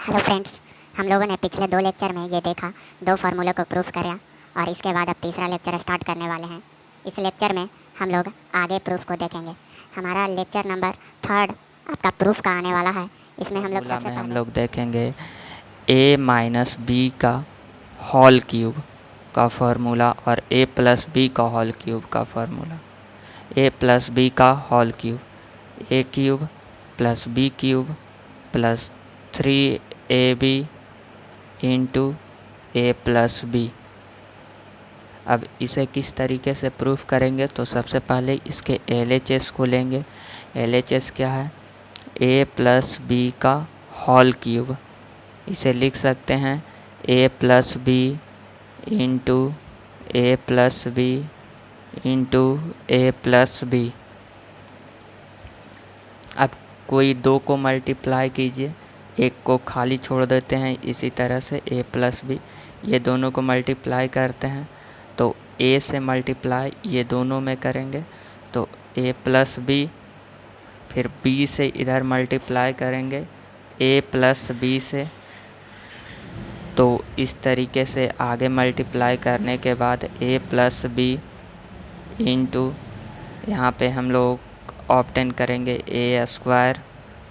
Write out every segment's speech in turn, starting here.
Hello friends, हम लोगों ने पिछले 2 लेक्चर में ये देखा, 2 फार्मूले को प्रूफ करा और इसके बाद अब तीसरा लेक्चर स्टार्ट करने वाले हैं। इस लेक्चर में हम लोग आगे प्रूफ को देखेंगे। हमारा लेक्चर नंबर 3 आपका प्रूफ का आने वाला है। इसमें हम लोग सबसे हम पहले लोग देखेंगे a माइनस बी का होल क्यूब का फार्मूला और a प्लस बी का होल क्यूब का फार्मूला। a प्लस बी का whole cube a cube plus b cube plus 3ab into a plus b. अब इसे किस तरीके से प्रूफ करेंगे, तो सबसे पहले इसके LHS को लेंगे। LHS क्या है? a प्लस बी का होल क्यूब। इसे लिख सकते हैं a plus b into a plus b into a plus b. अब कोई दो को मल्टीप्लाई कीजिए, एक को खाली छोड़ देते हैं। इसी तरह से a प्लस बी, ये दोनों को मल्टीप्लाई करते हैं तो a से मल्टीप्लाई ये दोनों में करेंगे तो a प्लस बी, फिर b से इधर मल्टीप्लाई करेंगे a प्लस बी से। तो इस तरीके से आगे मल्टीप्लाई करने के बाद a प्लस बी इंटू यहाँ पे हम लोग ऑब्टेन करेंगे a square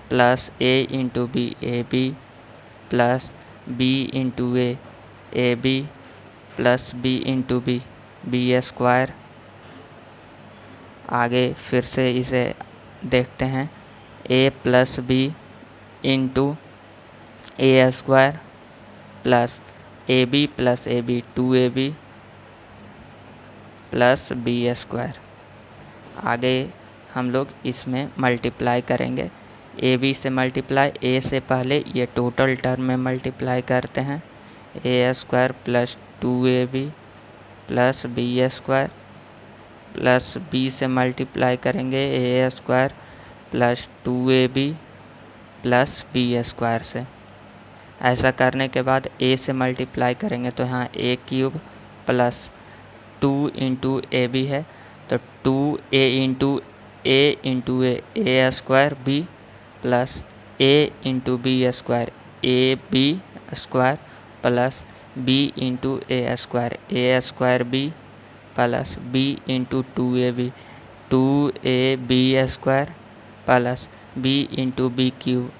plus a into b a b plus b into a b plus b into b b square. आगे फिर से इसे देखते हैं a plus b into a square plus a b 2ab plus b square. आगे हम लोग इसमें मल्टीप्लाई करेंगे ए बी से मल्टीप्लाई, ए से पहले ये टोटल टर्म में मल्टीप्लाई करते हैं a square plus 2ab plus b square plus b से मल्टीप्लाई करेंगे a square plus 2ab plus b square से। ऐसा करने के बाद a से मल्टीप्लाई करेंगे तो यहाँ a cube plus 2 into a b है तो 2a into a square b plus a into b square a b square plus b into a square b plus b into 2ab square plus b into b cube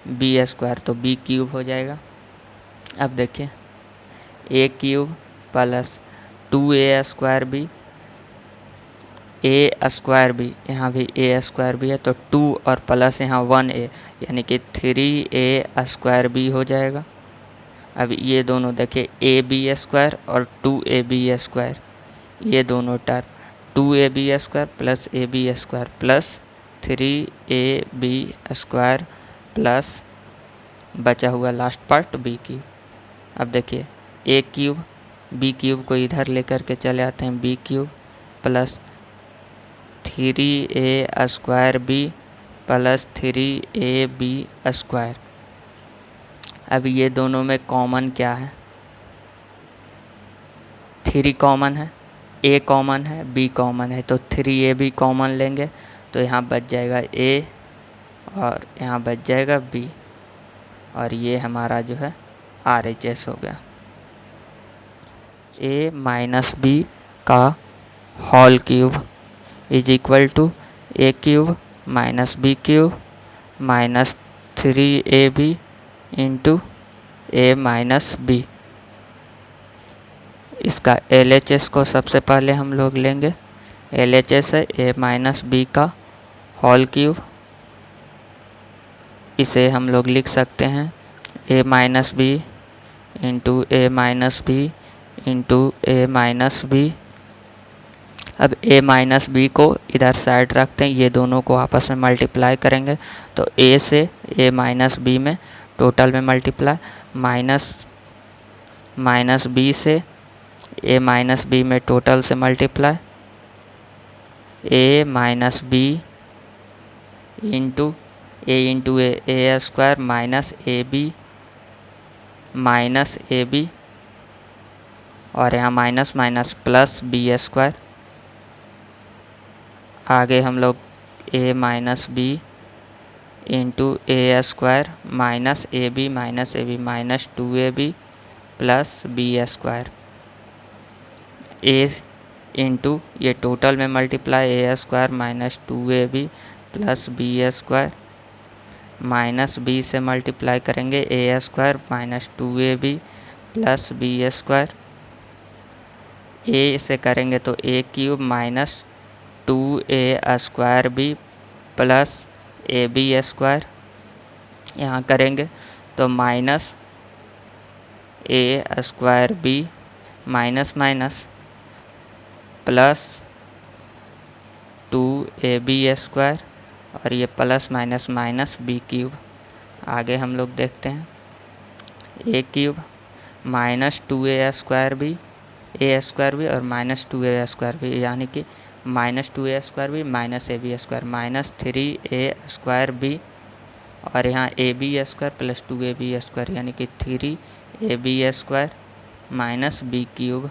b square, तो b cube हो जाएगा। अब देखिए a cube plus 2a square b, a square b, यहाँ भी ए square B है तो 2 और प्लस यहाँ 1a यानी कि 3a स्क्वायर बी हो जाएगा। अब ये दोनों देखिए ए बी स्क्वायर और 2ab स्क्वायर, ये दोनों term 2ab square plus a b square plus 3ab square plus बचा हुआ लास्ट पार्ट बी क्यूब। अब देखिए ए क्यूब बी क्यूब को इधर लेकर के चले आते हैं b cube plus 3a square b plus 3ab square. अब ये दोनों में कॉमन क्या है? 3 कॉमन है, a कॉमन है, b कॉमन है तो 3ab कॉमन लेंगे तो यहाँ बच जाएगा a और यहाँ बच जाएगा b और ये हमारा जो है RHS हो गया। a माइनस बी का whole cube is equal to a cube minus b cube minus 3ab into a minus b. इसका LHS को सबसे पहले हम लोग लेंगे। LHS है ए माइनस बी का होल क्यूब। इसे हम लोग लिख सकते हैं ए minus b into a minus b into a minus B. अब a माइनस बी को इधर साइड रखते हैं, ये दोनों को आपस में मल्टीप्लाई करेंगे तो a से a माइनस बी में टोटल में मल्टीप्लाई माइनस b से a माइनस बी में टोटल से multiply a minus b into a square minus a b और यहाँ minus minus plus b square. आगे हम लोग a minus b into a square minus a b minus 2ab plus b square. A into ये total में multiply a square minus 2ab plus b square, minus b से multiply करेंगे a square minus 2ab plus b square. A से करेंगे तो a cube minus 2a square b plus a b square. यहाँ करेंगे तो minus a square b minus minus plus 2ab square और ये plus minus minus b cube. आगे हम लोग देखते हैं a cube minus 2a square b और माइनस 2a स्क्वायर बी, यानी कि minus 2a square b minus a b square minus 3a square b, और यहाँ a b square plus 2ab square यानी कि 3ab square minus b cube.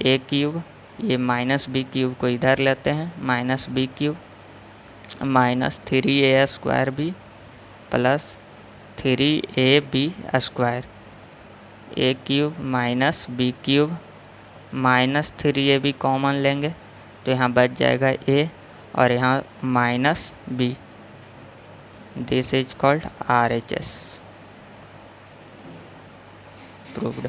A cube ये minus b cube को इधर लेते हैं, minus b cube minus 3a square b plus 3ab square. A cube minus b cube minus 3ab common लेंगे तो यहाँ बच जाएगा ए और यहाँ minus b. This is called RHS proved.